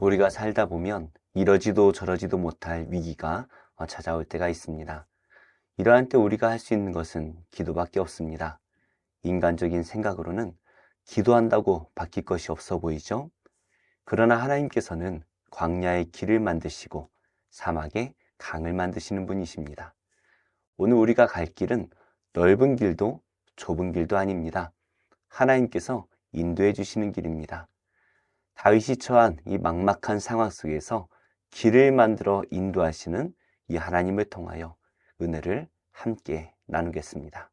우리가 살다 보면 이러지도 저러지도 못할 위기가 찾아올 때가 있습니다. 이러한 때 우리가 할 수 있는 것은 기도밖에 없습니다. 인간적인 생각으로는 기도한다고 바뀔 것이 없어 보이죠? 그러나 하나님께서는 광야에 길을 만드시고 사막에 강을 만드시는 분이십니다. 오늘 우리가 갈 길은 넓은 길도 좁은 길도 아닙니다. 하나님께서 인도해 주시는 길입니다. 다윗이 처한 이 막막한 상황 속에서 길을 만들어 인도하시는 이 하나님을 통하여 은혜를 함께 나누겠습니다.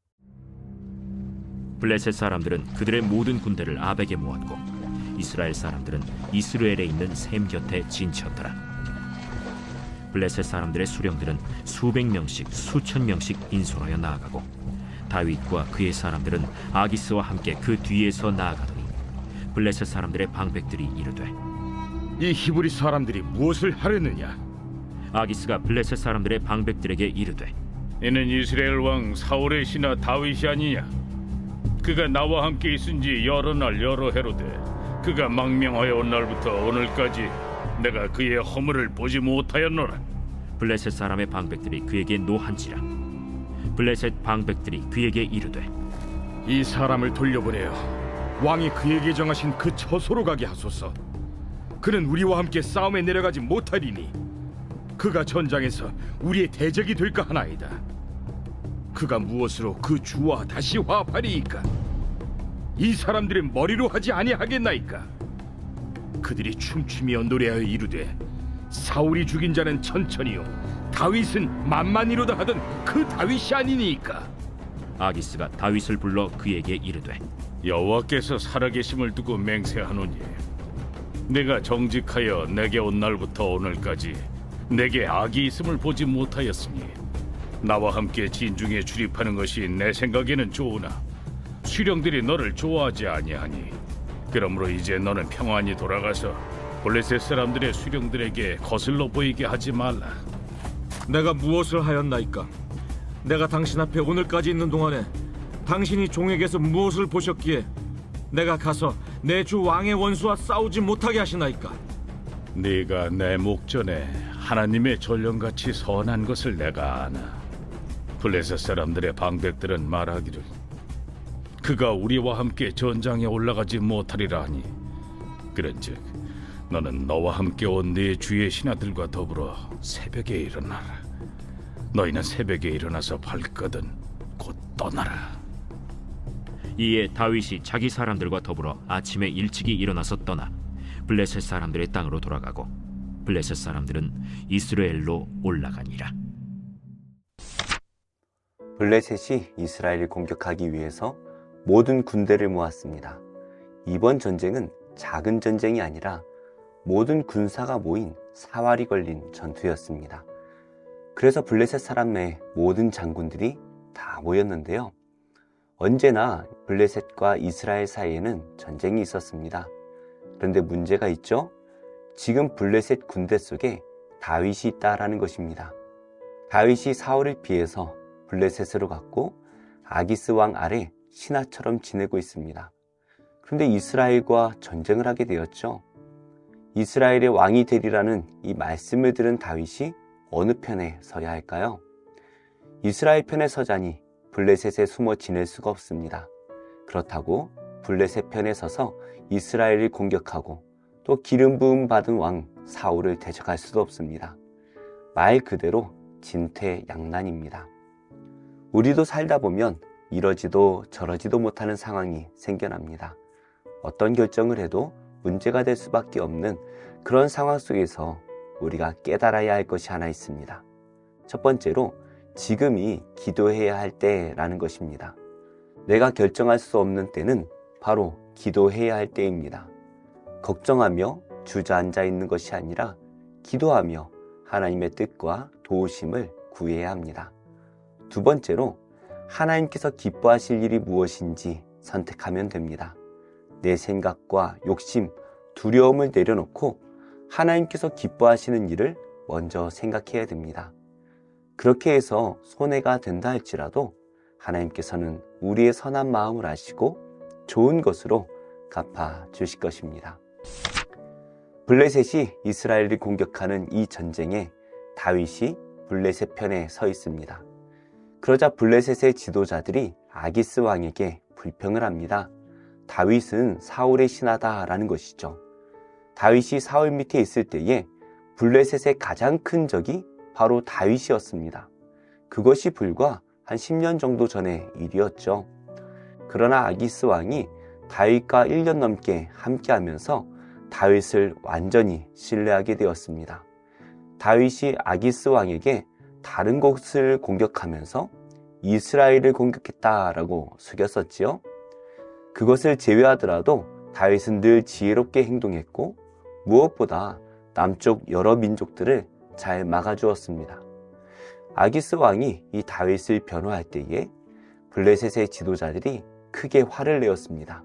블레셋 사람들은 그들의 모든 군대를 아벡에 모았고 이스라엘 사람들은 이스라엘에 있는 셈 곁에 진쳤더라. 블레셋 사람들의 수령들은 수백 명씩 수천 명씩 인솔하여 나아가고 다윗과 그의 사람들은 아기스와 함께 그 뒤에서 나아가더니 블레셋 사람들의 방백들이 이르되 이 히브리 사람들이 무엇을 하려느냐? 아기스가 블레셋 사람들의 방백들에게 이르되 이는 이스라엘 왕 사울의 신하 다윗이 아니냐? 그가 나와 함께 있은 지 여러 날 여러 해로되 그가 망명하여 온 날부터 오늘까지 내가 그의 허물을 보지 못하였노라. 블레셋 사람의 방백들이 그에게 노한지라. 블레셋 방백들이 그에게 이르되 이 사람을 돌려보내어 왕이 그에게 정하신 그 처소로 가게 하소서. 그는 우리와 함께 싸움에 내려가지 못하리니 그가 전장에서 우리의 대적이 될까 하나이다. 그가 무엇으로 그 주와 다시 화합하리이까? 이 사람들의 머리로 하지 아니하겠나이까? 그들이 춤추며 노래하여 이르되 사울이 죽인 자는 천천히요 다윗은 만만이로다 하던 그 다윗이 아니니까. 아기스가 다윗을 불러 그에게 이르되 여호와께서 살아계심을 두고 맹세하노니 내가 정직하여 내게 온 날부터 오늘까지 내게 악이 있음을 보지 못하였으니 나와 함께 진중에 출입하는 것이 내 생각에는 좋으나 수령들이 너를 좋아하지 아니하니 그러므로 이제 너는 평안히 돌아가서 블레셋 사람들의 수령들에게 거슬러 보이게 하지 말라. 내가 무엇을 하였나이까? 내가 당신 앞에 오늘까지 있는 동안에 당신이 종에게서 무엇을 보셨기에 내가 가서 내 주 왕의 원수와 싸우지 못하게 하시나이까? 네가 내 목전에 하나님의 전령같이 선한 것을 내가 아나. 블레셋 사람들의 방백들은 말하기를 그가 우리와 함께 전장에 올라가지 못하리라 하니 그런즉 너는 너와 함께 온 네 주의 신하들과 더불어 새벽에 일어나라. 너희는 새벽에 일어나서 발거든 곧 떠나라. 이에 다윗이 자기 사람들과 더불어 아침에 일찍이 일어나서 떠나 블레셋 사람들의 땅으로 돌아가고 블레셋 사람들은 이스라엘로 올라가니라. 블레셋이 이스라엘을 공격하기 위해서 모든 군대를 모았습니다. 이번 전쟁은 작은 전쟁이 아니라 모든 군사가 모인 사활이 걸린 전투였습니다. 그래서 블레셋 사람의 모든 장군들이 다 모였는데요. 언제나 블레셋과 이스라엘 사이에는 전쟁이 있었습니다. 그런데 문제가 있죠? 지금 블레셋 군대 속에 다윗이 있다라는 것입니다. 다윗이 사울을 피해서 블레셋으로 갔고 아기스 왕 아래 신하처럼 지내고 있습니다. 그런데 이스라엘과 전쟁을 하게 되었죠. 이스라엘의 왕이 되리라는 이 말씀을 들은 다윗이 어느 편에 서야 할까요? 이스라엘 편에 서자니 블레셋에 숨어 지낼 수가 없습니다. 그렇다고 블레셋 편에 서서 이스라엘을 공격하고 또 기름 부음 받은 왕 사울을 대적할 수도 없습니다. 말 그대로 진퇴양난입니다. 우리도 살다 보면 이러지도 저러지도 못하는 상황이 생겨납니다. 어떤 결정을 해도 문제가 될 수밖에 없는 그런 상황 속에서 우리가 깨달아야 할 것이 하나 있습니다. 첫 번째로 지금이 기도해야 할 때라는 것입니다. 내가 결정할 수 없는 때는 바로 기도해야 할 때입니다. 걱정하며 주저앉아 있는 것이 아니라 기도하며 하나님의 뜻과 도우심을 구해야 합니다. 두 번째로 하나님께서 기뻐하실 일이 무엇인지 선택하면 됩니다. 내 생각과 욕심, 두려움을 내려놓고 하나님께서 기뻐하시는 일을 먼저 생각해야 됩니다. 그렇게 해서 손해가 된다 할지라도 하나님께서는 우리의 선한 마음을 아시고 좋은 것으로 갚아 주실 것입니다. 블레셋이 이스라엘을 공격하는 이 전쟁에 다윗이 블레셋 편에 서 있습니다. 그러자 블레셋의 지도자들이 아기스 왕에게 불평을 합니다. 다윗은 사울의 신하다라는 것이죠. 다윗이 사울 밑에 있을 때에 블레셋의 가장 큰 적이 바로 다윗이었습니다. 그것이 불과 한 10년 정도 전의 일이었죠. 그러나 아기스 왕이 다윗과 1년 넘게 함께하면서 다윗을 완전히 신뢰하게 되었습니다. 다윗이 아기스 왕에게 다른 곳을 공격하면서 이스라엘을 공격했다라고 속였었지요. 그것을 제외하더라도 다윗은 늘 지혜롭게 행동했고 무엇보다 남쪽 여러 민족들을 잘 막아주었습니다. 아기스 왕이 이 다윗을 변호할 때에 블레셋의 지도자들이 크게 화를 내었습니다.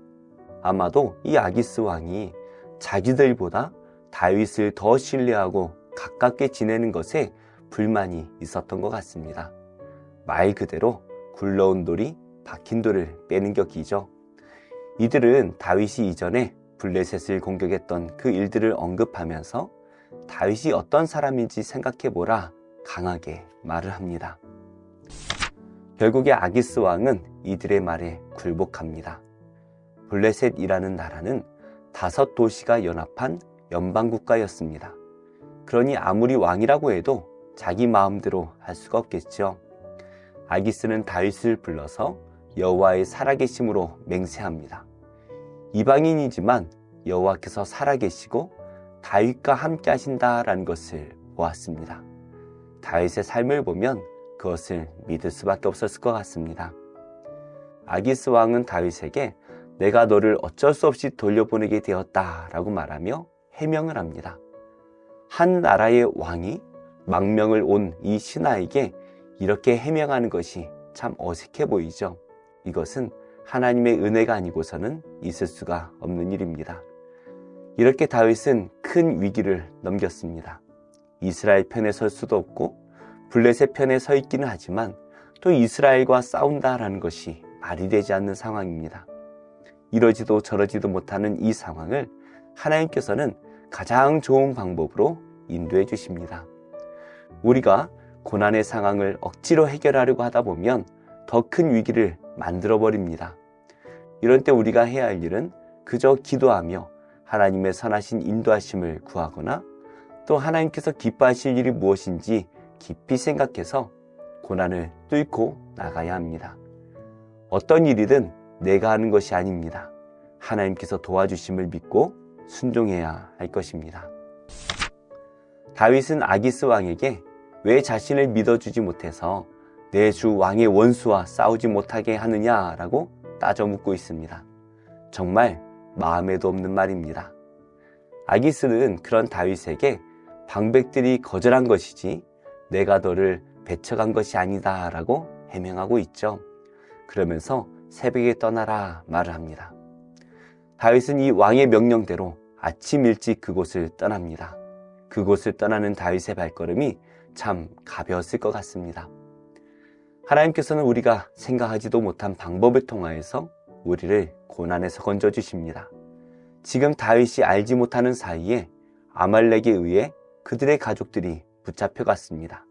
아마도 이 아기스 왕이 자기들보다 다윗을 더 신뢰하고 가깝게 지내는 것에 불만이 있었던 것 같습니다. 말 그대로 굴러온 돌이 박힌 돌을 빼는 격이죠. 이들은 다윗이 이전에 블레셋을 공격했던 그 일들을 언급하면서 다윗이 어떤 사람인지 생각해보라 강하게 말을 합니다. 결국에 아기스 왕은 이들의 말에 굴복합니다. 블레셋이라는 나라는 5도시가 연합한 연방국가였습니다. 그러니 아무리 왕이라고 해도 자기 마음대로 할 수가 없겠죠. 아기스는 다윗을 불러서 여호와의 살아계심으로 맹세합니다. 이방인이지만 여호와께서 살아계시고 다윗과 함께 하신다라는 것을 보았습니다. 다윗의 삶을 보면 그것을 믿을 수밖에 없었을 것 같습니다. 아기스 왕은 다윗에게 내가 너를 어쩔 수 없이 돌려보내게 되었다라고 말하며 해명을 합니다. 한 나라의 왕이 망명을 온 이 신하에게 이렇게 해명하는 것이 참 어색해 보이죠. 이것은 하나님의 은혜가 아니고서는 있을 수가 없는 일입니다. 이렇게 다윗은 큰 위기를 넘겼습니다. 이스라엘 편에 설 수도 없고 블레셋 편에 서 있기는 하지만 또 이스라엘과 싸운다라는 것이 말이 되지 않는 상황입니다. 이러지도 저러지도 못하는 이 상황을 하나님께서는 가장 좋은 방법으로 인도해 주십니다. 우리가 고난의 상황을 억지로 해결하려고 하다 보면 더 큰 위기를 만들어 버립니다. 이런 때 우리가 해야 할 일은 그저 기도하며 하나님의 선하신 인도하심을 구하거나 또 하나님께서 기뻐하실 일이 무엇인지 깊이 생각해서 고난을 뚫고 나가야 합니다. 어떤 일이든 내가 하는 것이 아닙니다. 하나님께서 도와주심을 믿고 순종해야 할 것입니다. 다윗은 아기스 왕에게 왜 자신을 믿어주지 못해서 내 주 왕의 원수와 싸우지 못하게 하느냐라고 따져 묻고 있습니다. 정말 마음에도 없는 말입니다. 아기스는 그런 다윗에게 방백들이 거절한 것이지 내가 너를 배척한 것이 아니다 라고 해명하고 있죠. 그러면서 새벽에 떠나라 말을 합니다. 다윗은 이 왕의 명령대로 아침 일찍 그곳을 떠납니다. 그곳을 떠나는 다윗의 발걸음이 참 가벼웠을 것 같습니다. 하나님께서는 우리가 생각하지도 못한 방법을 통하여서 우리를 고난에서 건져주십니다. 지금 다윗이 알지 못하는 사이에 아말렉에 의해 그들의 가족들이 붙잡혀갔습니다.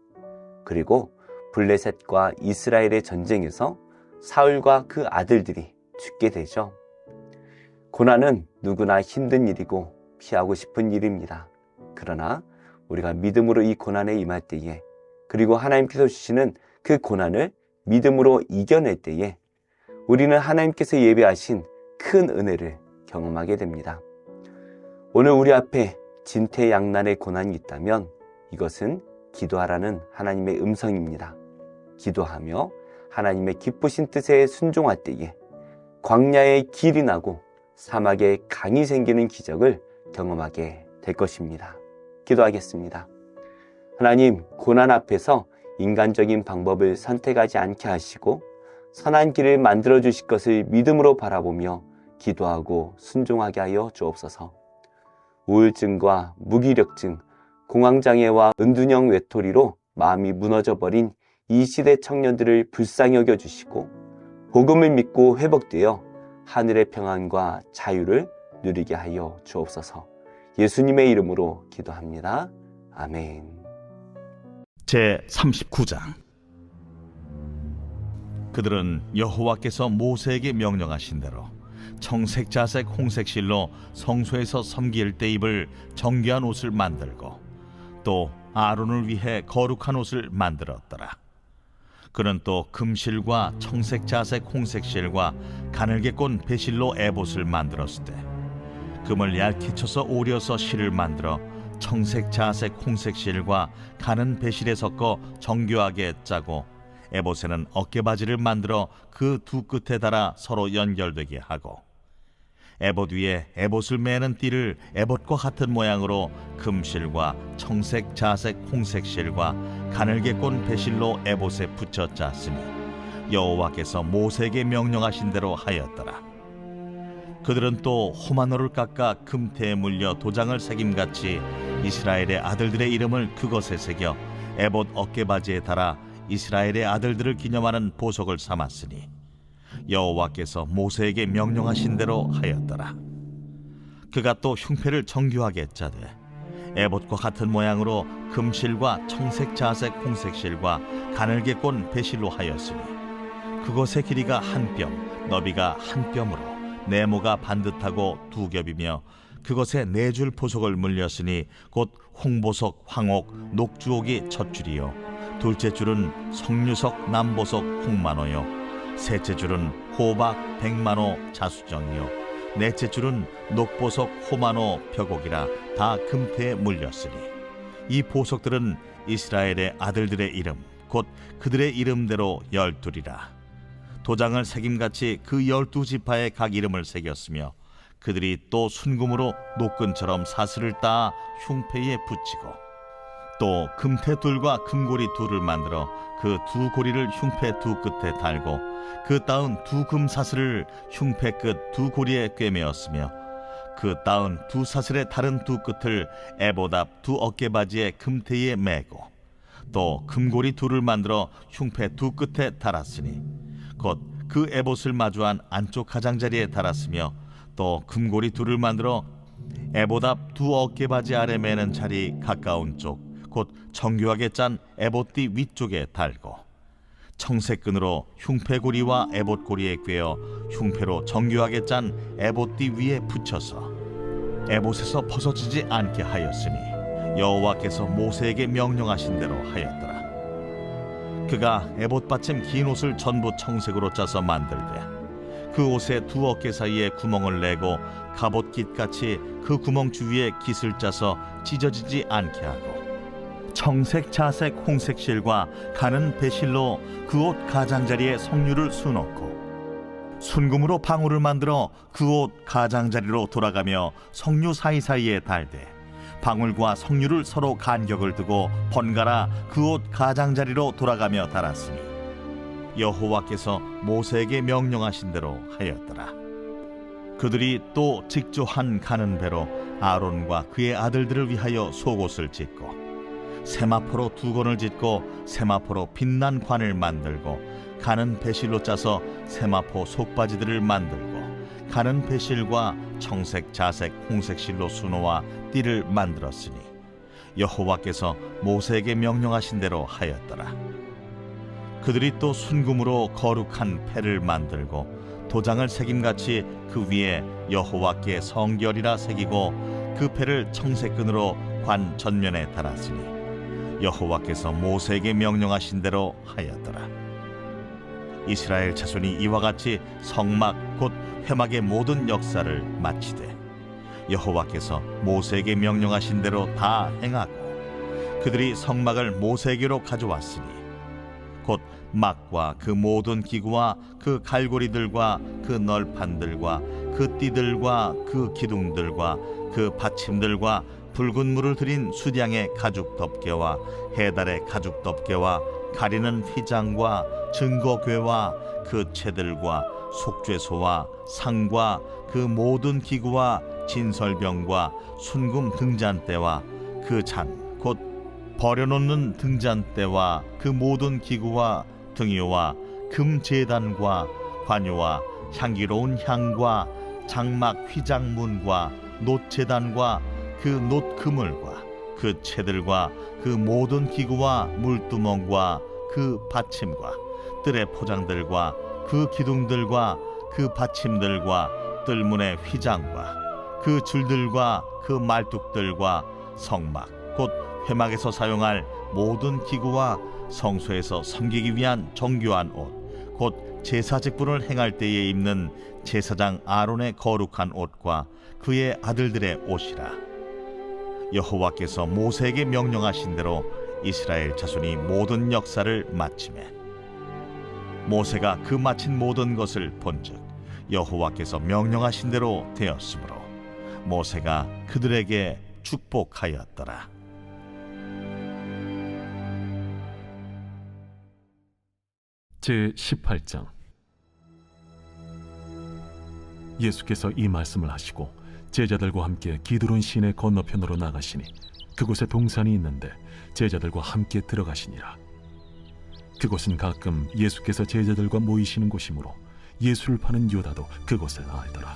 그리고 블레셋과 이스라엘의 전쟁에서 사울과 그 아들들이 죽게 되죠. 고난은 누구나 힘든 일이고 피하고 싶은 일입니다. 그러나 우리가 믿음으로 이 고난에 임할 때에 그리고 하나님께서 주시는 그 고난을 믿음으로 이겨낼 때에 우리는 하나님께서 예배하신 큰 은혜를 경험하게 됩니다. 오늘 우리 앞에 진퇴양난의 고난이 있다면 이것은 기도하라는 하나님의 음성입니다. 기도하며 하나님의 기쁘신 뜻에 순종할 때에 광야에 길이 나고 사막에 강이 생기는 기적을 경험하게 될 것입니다. 기도하겠습니다. 하나님, 고난 앞에서 인간적인 방법을 선택하지 않게 하시고 선한 길을 만들어 주실 것을 믿음으로 바라보며 기도하고 순종하게 하여 주옵소서. 우울증과 무기력증, 공황장애와 은둔형 외톨이로 마음이 무너져버린 이 시대 청년들을 불쌍히 여겨주시고 복음을 믿고 회복되어 하늘의 평안과 자유를 누리게 하여 주옵소서. 예수님의 이름으로 기도합니다. 아멘. 제 39장. 그들은 여호와께서 모세에게 명령하신 대로 청색, 자색, 홍색 실로 성소에서 섬길 때 입을 정결한 옷을 만들고 또 아론을 위해 거룩한 옷을 만들었더라. 그는 또 금실과 청색, 자색, 홍색 실과 가늘게 꼰 배실로 에봇을 만들었을 때 금을 얇게 쳐서 오려서 실을 만들어 청색, 자색, 홍색 실과 가는 배실에 섞어 정교하게 짜고 에봇에는 어깨바지를 만들어 그 두 끝에 달아 서로 연결되게 하고 에봇 위에 에봇을 매는 띠를 에봇과 같은 모양으로 금실과 청색, 자색, 홍색 실과 가늘게 꼰 배실로 에봇에 붙여 짰으니 여호와께서 모세에게 명령하신 대로 하였더라. 그들은 또 호마노를 깎아 금태에 물려 도장을 새김같이 이스라엘의 아들들의 이름을 그것에 새겨 에봇 어깨바지에 달아 이스라엘의 아들들을 기념하는 보석을 삼았으니 여호와께서 모세에게 명령하신 대로 하였더라. 그가 또 흉패를 정교하게 짜되 에봇과 같은 모양으로 금실과 청색, 자색, 홍색 실과 가늘게 꼰 배실로 하였으니 그것의 길이가 한 뼘, 너비가 한 뼘으로 네모가 반듯하고 두 겹이며 그것에 네 줄 보석을 물렸으니 곧 홍보석, 황옥, 녹주옥이 첫 줄이요 둘째 줄은 석류석, 남보석, 홍만호요 셋째 줄은 호박, 백만호, 자수정이요 넷째 줄은 녹보석, 호만호, 벽옥이라 다 금태에 물렸으니 이 보석들은 이스라엘의 아들들의 이름 곧 그들의 이름대로 12이라. 도장을 새김같이 그 12지파의 각 이름을 새겼으며 그들이 또 순금으로 노끈처럼 사슬을 따 흉패에 붙이고 또 금태 둘과 금고리 둘을 만들어 그 두 고리를 흉패 두 끝에 달고 그 따은 두 금사슬을 흉패 끝 두 고리에 꿰매었으며 그 따은 두 사슬의 다른 두 끝을 에봇 앞 두 어깨바지의 금태에 매고 또 금고리 둘을 만들어 흉패 두 끝에 달았으니 곧 그 에봇을 마주한 안쪽 가장자리에 달았으며 또 금고리 둘을 만들어 에봇 앞 두 어깨바지 아래 매는 자리 가까운 쪽 곧 정교하게 짠 에봇띠 위쪽에 달고 청색끈으로 흉패고리와 에봇고리에 꿰어 흉패로 정교하게 짠 에봇띠 위에 붙여서 에봇에서 벗어지지 않게 하였으니 여호와께서 모세에게 명령하신 대로 하였더라. 그가 에봇 받침 긴 옷을 전부 청색으로 짜서 만들되 그 옷의 두 어깨 사이에 구멍을 내고 갑옷깃같이 그 구멍 주위에 깃을 짜서 찢어지지 않게 하고 청색, 자색, 홍색 실과 가는 배실로 그 옷 가장자리에 석류를 수놓고 순금으로 방울을 만들어 그 옷 가장자리로 돌아가며 석류 사이사이에 달되 방울과 석류를 서로 간격을 두고 번갈아 그 옷 가장자리로 돌아가며 달았으니 여호와께서 모세에게 명령하신 대로 하였더라. 그들이 또 직조한 가는 배로 아론과 그의 아들들을 위하여 속옷을 짓고 세마포로 두 건을 짓고 세마포로 빛난 관을 만들고 가는 배실로 짜서 세마포 속바지들을 만들고 가는 배실과 청색, 자색, 홍색 실로 수놓아 띠를 만들었으니 여호와께서 모세에게 명령하신 대로 하였더라. 그들이 또 순금으로 거룩한 패를 만들고 도장을 새김같이 그 위에 여호와께 성결이라 새기고 그 패를 청색끈으로 관 전면에 달았으니 여호와께서 모세에게 명령하신 대로 하였더라. 이스라엘 자손이 이와 같이 성막 곧 회막의 모든 역사를 마치되 여호와께서 모세에게 명령하신 대로 다 행하고 그들이 성막을 모세에게로 가져왔으니 곧 막과 그 모든 기구와 그 갈고리들과 그 널판들과 그 띠들과 그 기둥들과 그 받침들과 붉은 물을 들인 수량의 가죽 덮개와 해달의 가죽 덮개와 가리는 휘장과 증거궤와 그 채들과 속죄소와 상과 그 모든 기구와 진설병과 순금 등잔대와 그 잔 곧 버려놓는 등잔대와 그 모든 기구와 등유와 금제단과 관유와 향기로운 향과 장막 휘장문과 놋제단과 그 놋 그물과 그 채들과 그 모든 기구와 물두멍과 그 받침과 뜰의 포장들과 그 기둥들과 그 받침들과 뜰문의 휘장과 그 줄들과 그 말뚝들과 성막 곧 회막에서 사용할 모든 기구와 성소에서 섬기기 위한 정교한 옷 곧 제사 직분을 행할 때에 입는 제사장 아론의 거룩한 옷과 그의 아들들의 옷이라. 여호와께서 모세에게 명령하신 대로 이스라엘 자손이 모든 역사를 마치매 모세가 그 마친 모든 것을 본즉 여호와께서 명령하신 대로 되었으므로 모세가 그들에게 축복하였더라. 제18장. 예수께서 이 말씀을 하시고 제자들과 함께 기드론 시내 건너편으로 나가시니 그곳에 동산이 있는데 제자들과 함께 들어가시니라. 그곳은 가끔 예수께서 제자들과 모이시는 곳이므로 예수를 파는 유다도 그곳을 알더라.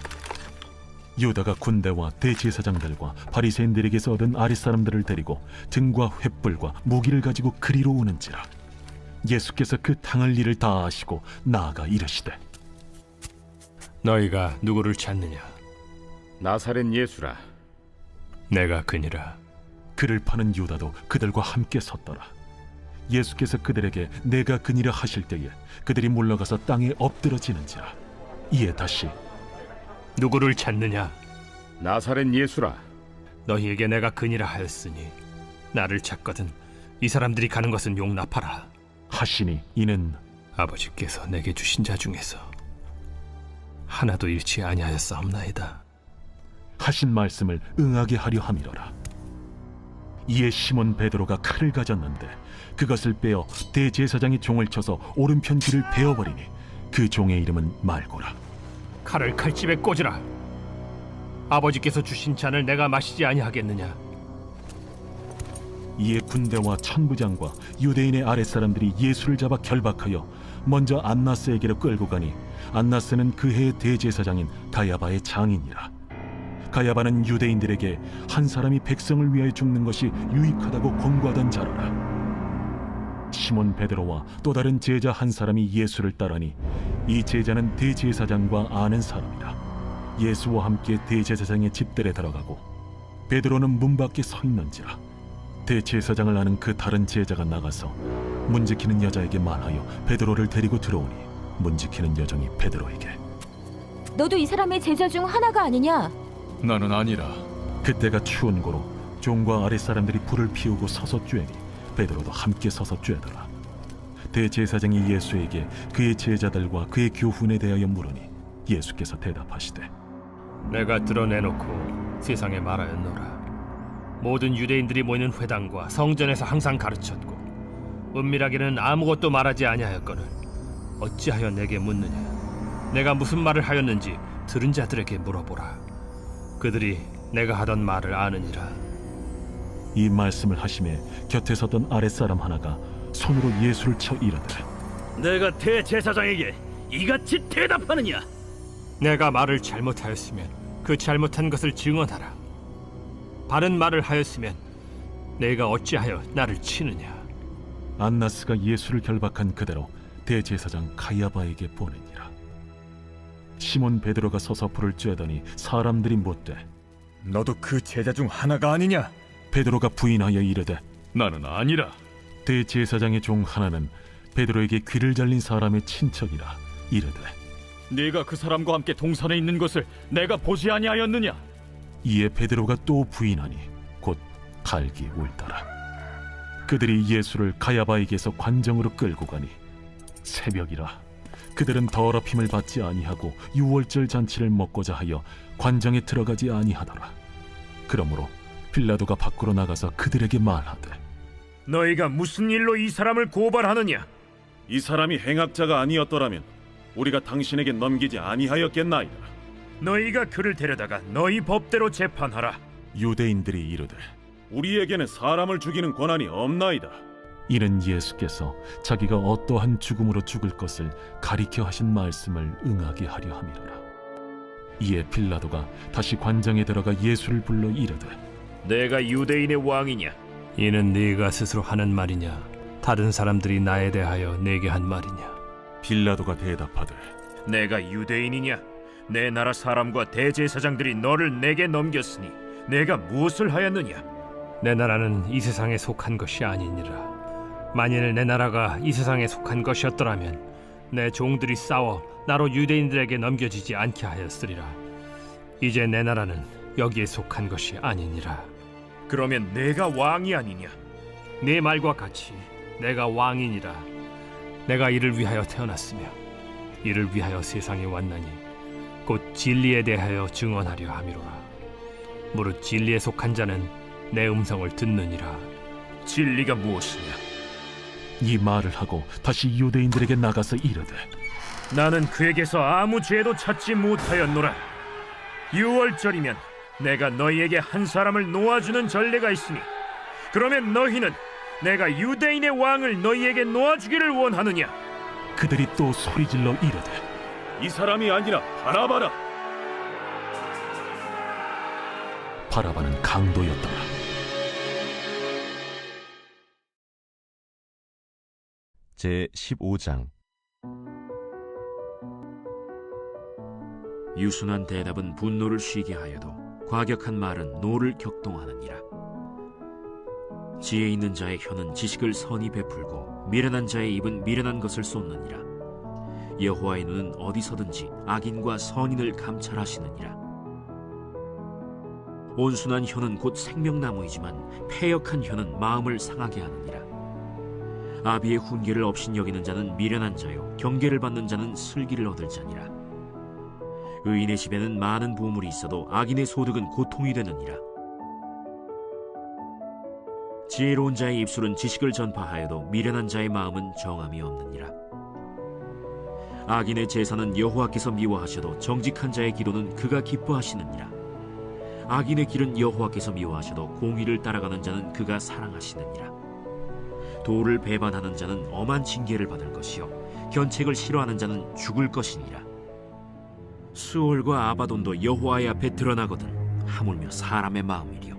유다가 군대와 대제사장들과 바리새인들에게서 얻은 아랫사람들을 데리고 등과 횃불과 무기를 가지고 그리로 오는지라. 예수께서 그 당할 일을 다 아시고 나아가 이르시되 너희가 누구를 찾느냐? 나사렛 예수라. 내가 그니라. 그를 파는 유다도 그들과 함께 섰더라. 예수께서 그들에게 내가 그니라 하실 때에 그들이 물러가서 땅에 엎드러지는지라. 이에 다시 누구를 찾느냐? 나사렛 예수라. 너희에게 내가 그니라 하였으니 나를 찾거든 이 사람들이 가는 것은 용납하라. 하시니 이는 아버지께서 내게 주신 자 중에서 하나도 잃지 아니하였사옵나이다. 하신 말씀을 응하게 하려 함이로라. 이에 시몬 베드로가 칼을 가졌는데 그것을 빼어 대제사장의 종을 쳐서 오른편 귀를 베어버리니 그 종의 이름은 말고라. 칼을 칼집에 꽂으라. 아버지께서 주신 잔을 내가 마시지 아니하겠느냐? 이에 군대와 천부장과 유대인의 아랫사람들이 예수를 잡아 결박하여 먼저 안나스에게로 끌고 가니 안나스는 그 해의 대제사장인 가야바의 장인이라. 가야바는 유대인들에게 한 사람이 백성을 위하여 죽는 것이 유익하다고 권고하던 자로라. 시몬 베드로와 또 다른 제자 한 사람이 예수를 따르니 이 제자는 대제사장과 아는 사람이라. 예수와 함께 대제사장의 집들에 들어가고 베드로는 문 밖에 서 있는지라. 대제사장을 아는 그 다른 제자가 나가서 문지키는 여자에게 말하여 베드로를 데리고 들어오니 문지키는 여종이 베드로에게 너도 이 사람의 제자 중 하나가 아니냐? 나는 아니라. 그때가 추운 고로 종과 아랫사람들이 불을 피우고 서서 쬐니 베드로도 함께 서서 쬐더라. 대제사장이 예수에게 그의 제자들과 그의 교훈에 대하여 물으니 예수께서 대답하시되 내가 드러내놓고 세상에 말하였노라. 모든 유대인들이 모이는 회당과 성전에서 항상 가르쳤고 은밀하게는 아무것도 말하지 아니하였거늘 어찌하여 내게 묻느냐? 내가 무슨 말을 하였는지 들은 자들에게 물어보라. 그들이 내가 하던 말을 아느니라. 이 말씀을 하심에 곁에 섰던 아랫사람 하나가 손으로 예수를 쳐 이르되 내가 대제사장에게 이같이 대답하느냐? 내가 말을 잘못하였으면 그 잘못한 것을 증언하라. 바른 말을 하였으면 내가 어찌하여 나를 치느냐? 안나스가 예수를 결박한 그대로 대제사장 가야바에게 보내니라. 시몬 베드로가 서서 불을 쬐더니 사람들이 묻되 너도 그 제자 중 하나가 아니냐? 베드로가 부인하여 이르되 나는 아니라. 대제사장의 종 하나는 베드로에게 귀를 잘린 사람의 친척이라 이르되 네가 그 사람과 함께 동산에 있는 것을 내가 보지 아니하였느냐? 이에 베드로가 또 부인하니 곧 갈기 울더라. 그들이 예수를 가야바에게서 관정으로 끌고 가니 새벽이라. 그들은 더럽힘을 받지 아니하고 유월절 잔치를 먹고자 하여 관정에 들어가지 아니하더라. 그러므로 빌라도가 밖으로 나가서 그들에게 말하되 너희가 무슨 일로 이 사람을 고발하느냐? 이 사람이 행악자가 아니었더라면 우리가 당신에게 넘기지 아니하였겠나이다. 너희가 그를 데려다가 너희 법대로 재판하라. 유대인들이 이르되 우리에게는 사람을 죽이는 권한이 없나이다. 이는 예수께서 자기가 어떠한 죽음으로 죽을 것을 가리켜 하신 말씀을 응하게 하려 함이로라. 이에 빌라도가 다시 관장에 들어가 예수를 불러 이르되 내가 유대인의 왕이냐? 이는 네가 스스로 하는 말이냐? 다른 사람들이 나에 대하여 내게 한 말이냐? 빌라도가 대답하되 내가 유대인이냐? 내 나라 사람과 대제사장들이 너를 내게 넘겼으니 내가 무엇을 하였느냐? 내 나라는 이 세상에 속한 것이 아니니라. 만일 내 나라가 이 세상에 속한 것이었더라면 내 종들이 싸워 나로 유대인들에게 넘겨지지 않게 하였으리라. 이제 내 나라는 여기에 속한 것이 아니니라. 그러면 내가 왕이 아니냐? 네 말과 같이 내가 왕이니라. 내가 이를 위하여 태어났으며 이를 위하여 세상에 왔나니 곧 진리에 대하여 증언하려 함이로라. 무릇 진리에 속한 자는 내 음성을 듣느니라. 진리가 무엇이냐? 이 말을 하고 다시 유대인들에게 나가서 이르되 나는 그에게서 아무 죄도 찾지 못하였노라. 6월절이면 내가 너희에게 한 사람을 놓아주는 전례가 있으니 그러면 너희는 내가 유대인의 왕을 너희에게 놓아주기를 원하느냐? 그들이 또 소리질러 이르되 이 사람이 아니라 바라바라. 바라바는 강도였더라. 제 15장. 유순한 대답은 분노를 쉬게 하여도 과격한 말은 노를 격동하느니라. 지혜 있는 자의 혀는 지식을 선히 베풀고 미련한 자의 입은 미련한 것을 쏟느니라. 여호와의 눈은 어디서든지 악인과 선인을 감찰하시느니라. 온순한 혀는 곧 생명나무이지만 패역한 혀는 마음을 상하게 하느니라. 아비의 훈계를 업신여기는 자는 미련한 자요 경계를 받는 자는 슬기를 얻을 자니라. 의인의 집에는 많은 보물이 있어도 악인의 소득은 고통이 되느니라. 지혜로운 자의 입술은 지식을 전파하여도 미련한 자의 마음은 정함이 없느니라. 악인의 제사는 여호와께서 미워하셔도 정직한 자의 기도는 그가 기뻐하시느니라. 악인의 길은 여호와께서 미워하셔도 공의를 따라가는 자는 그가 사랑하시느니라. 도를 배반하는 자는 엄한 징계를 받을 것이요 견책을 싫어하는 자는 죽을 것이니라. 수올과 아바돈도 여호와의 앞에 드러나거든 하물며 사람의 마음이리요.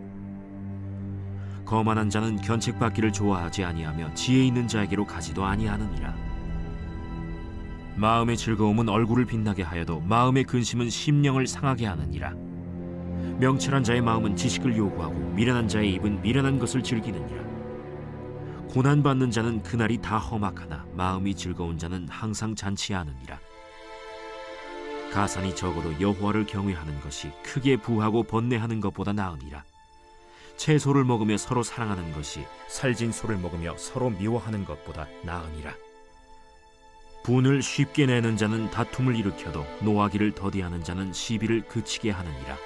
거만한 자는 견책받기를 좋아하지 아니하며 지혜 있는 자에게로 가지도 아니하느니라. 마음의 즐거움은 얼굴을 빛나게 하여도 마음의 근심은 심령을 상하게 하느니라. 명철한 자의 마음은 지식을 요구하고 미련한 자의 입은 미련한 것을 즐기느니라. 고난받는 자는 그날이 다 험악하나 마음이 즐거운 자는 항상 잔치하느니라. 가산이 적어도 여호와를 경외하는 것이 크게 부하고 번뇌하는 것보다 나으니라. 채소를 먹으며 서로 사랑하는 것이 살진 소를 먹으며 서로 미워하는 것보다 나으니라. 분을 쉽게 내는 자는 다툼을 일으켜도 노하기를 더디하는 자는 시비를 그치게 하느니라.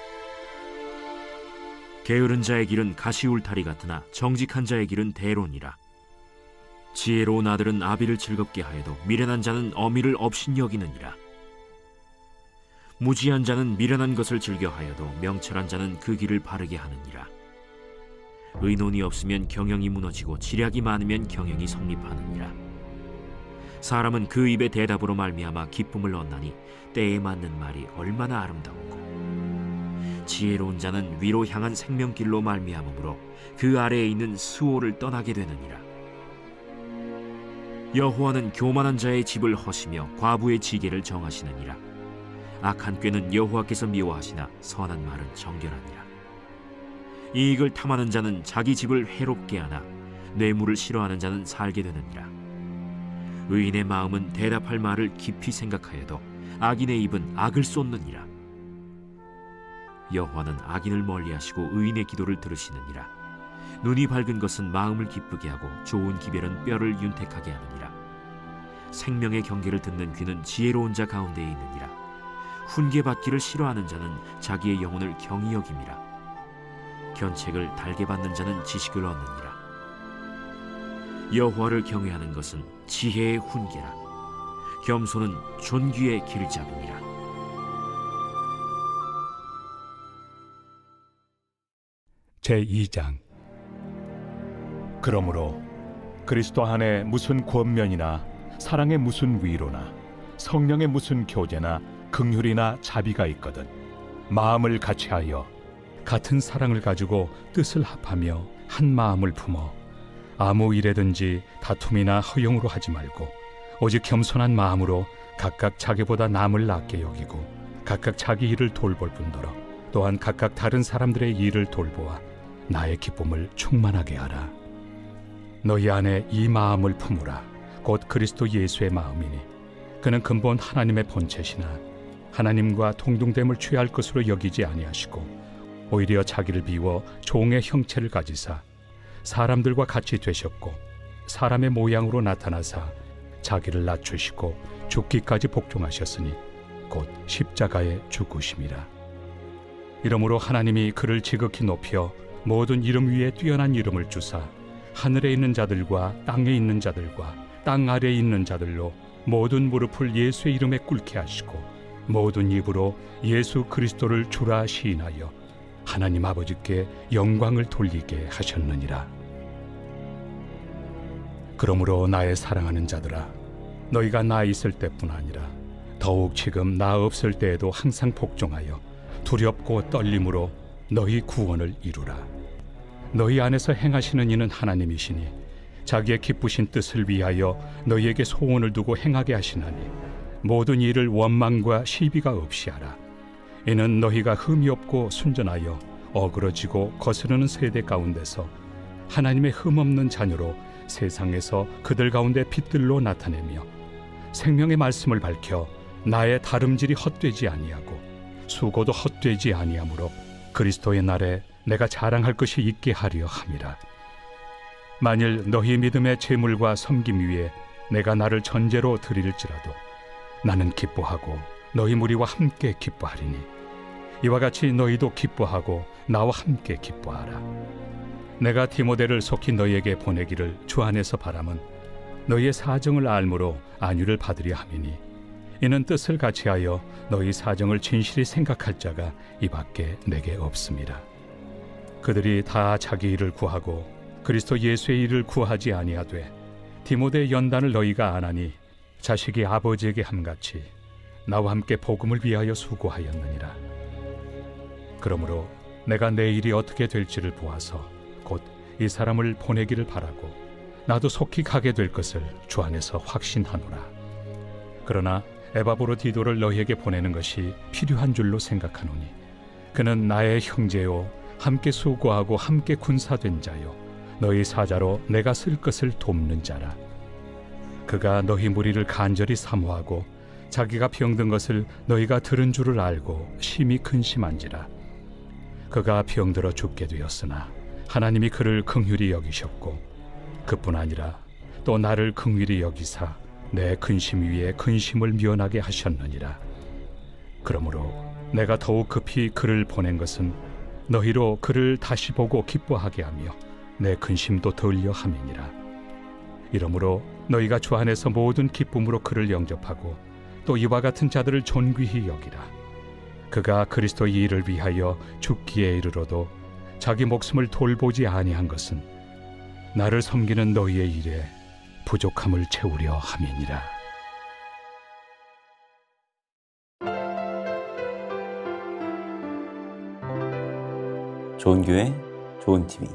게으른 자의 길은 가시울타리 같으나 정직한 자의 길은 대론이라. 지혜로운 아들은 아비를 즐겁게 하여도 미련한 자는 어미를 업신여기느니라. 무지한 자는 미련한 것을 즐겨하여도 명철한 자는 그 길을 바르게 하느니라. 의논이 없으면 경영이 무너지고 지략이 많으면 경영이 성립하느니라. 사람은 그 입의 대답으로 말미암아 기쁨을 얻나니 때에 맞는 말이 얼마나 아름다웠고 지혜로운 자는 위로 향한 생명길로 말미암으므로 그 아래에 있는 스오를 떠나게 되느니라. 여호와는 교만한 자의 집을 허시며 과부의 지게를 정하시느니라. 악한 꾀는 여호와께서 미워하시나 선한 말은 정결하니라. 이익을 탐하는 자는 자기 집을 해롭게 하나 뇌물을 싫어하는 자는 살게 되느니라. 의인의 마음은 대답할 말을 깊이 생각하여도 악인의 입은 악을 쏟느니라. 여호와는 악인을 멀리하시고 의인의 기도를 들으시느니라. 눈이 밝은 것은 마음을 기쁘게 하고 좋은 기별은 뼈를 윤택하게 하느니라. 생명의 경계를 듣는 귀는 지혜로운 자 가운데에 있느니라. 훈계받기를 싫어하는 자는 자기의 영혼을 경히 여김이라. 견책을 달게 받는 자는 지식을 얻느니라. 여호와를 경외하는 것은 지혜의 훈계라. 겸손은 존귀의 길잡이니라. 제2장. 그러므로 그리스도 안에 무슨 권면이나 사랑의 무슨 위로나 성령의 무슨 교제나 긍휼이나 자비가 있거든 마음을 같이하여 같은 사랑을 가지고 뜻을 합하며 한 마음을 품어 아무 일에든지 다툼이나 허용으로 하지 말고 오직 겸손한 마음으로 각각 자기보다 남을 낫게 여기고 각각 자기 일을 돌볼 뿐더러 또한 각각 다른 사람들의 일을 돌보아 나의 기쁨을 충만하게 하라. 너희 안에 이 마음을 품으라. 곧 그리스도 예수의 마음이니 그는 근본 하나님의 본체시나 하나님과 동등됨을 취할 것으로 여기지 아니하시고 오히려 자기를 비워 종의 형체를 가지사 사람들과 같이 되셨고 사람의 모양으로 나타나사 자기를 낮추시고 죽기까지 복종하셨으니 곧 십자가에 죽으심이라. 이러므로 하나님이 그를 지극히 높여 모든 이름 위에 뛰어난 이름을 주사 하늘에 있는 자들과 땅에 있는 자들과 땅 아래에 있는 자들로 모든 무릎을 예수의 이름에 꿇게 하시고 모든 입으로 예수 그리스도를 주라 시인하여 하나님 아버지께 영광을 돌리게 하셨느니라. 그러므로 나의 사랑하는 자들아, 너희가 나 있을 때뿐 아니라 더욱 지금 나 없을 때에도 항상 복종하여 두렵고 떨림으로 너희 구원을 이루라. 너희 안에서 행하시는 이는 하나님이시니 자기의 기쁘신 뜻을 위하여 너희에게 소원을 두고 행하게 하시나니 모든 일을 원망과 시비가 없이 하라. 이는 너희가 흠이 없고 순전하여 어그러지고 거스르는 세대 가운데서 하나님의 흠없는 자녀로 세상에서 그들 가운데 빛들로 나타내며 생명의 말씀을 밝혀 나의 다름질이 헛되지 아니하고 수고도 헛되지 아니하므로 그리스도의 날에 내가 자랑할 것이 있게 하려 함이라. 만일 너희 믿음의 제물과 섬김 위에 내가 나를 전제로 드릴지라도 나는 기뻐하고 너희 무리와 함께 기뻐하리니 이와 같이 너희도 기뻐하고 나와 함께 기뻐하라. 내가 디모데를 속히 너희에게 보내기를 주 안에서 바람은 너희의 사정을 알므로 안위를 받으려 함이니 이는 뜻을 같이하여 너희 사정을 진실히 생각할 자가 이밖에 내게 없습니다. 그들이 다 자기 일을 구하고 그리스도 예수의 일을 구하지 아니하되 디모데의 연단을 너희가 안하니 자식이 아버지에게 함같이 나와 함께 복음을 위하여 수고하였느니라. 그러므로 내가 내 일이 어떻게 될지를 보아서 곧 이 사람을 보내기를 바라고 나도 속히 가게 될 것을 주 안에서 확신하노라. 그러나 에바브로디도를 너희에게 보내는 것이 필요한 줄로 생각하노니 그는 나의 형제요 함께 수고하고 함께 군사된 자요 너희 사자로 내가 쓸 것을 돕는 자라. 그가 너희 무리를 간절히 사모하고 자기가 병든 것을 너희가 들은 줄을 알고 심히 근심한지라. 그가 병들어 죽게 되었으나 하나님이 그를 긍휼히 여기셨고 그뿐 아니라 또 나를 긍휼히 여기사 내 근심 위에 근심을 면하게 하셨느니라. 그러므로 내가 더욱 급히 그를 보낸 것은 너희로 그를 다시 보고 기뻐하게 하며 내 근심도 덜려 함이니라. 이러므로 너희가 주 안에서 모든 기쁨으로 그를 영접하고 또 이와 같은 자들을 존귀히 여기라. 그가 그리스도의 일을 위하여 죽기에 이르러도 자기 목숨을 돌보지 아니한 것은 나를 섬기는 너희의 일에 부족함을 채우려 함이니라. 좋은 교회, 좋은 TV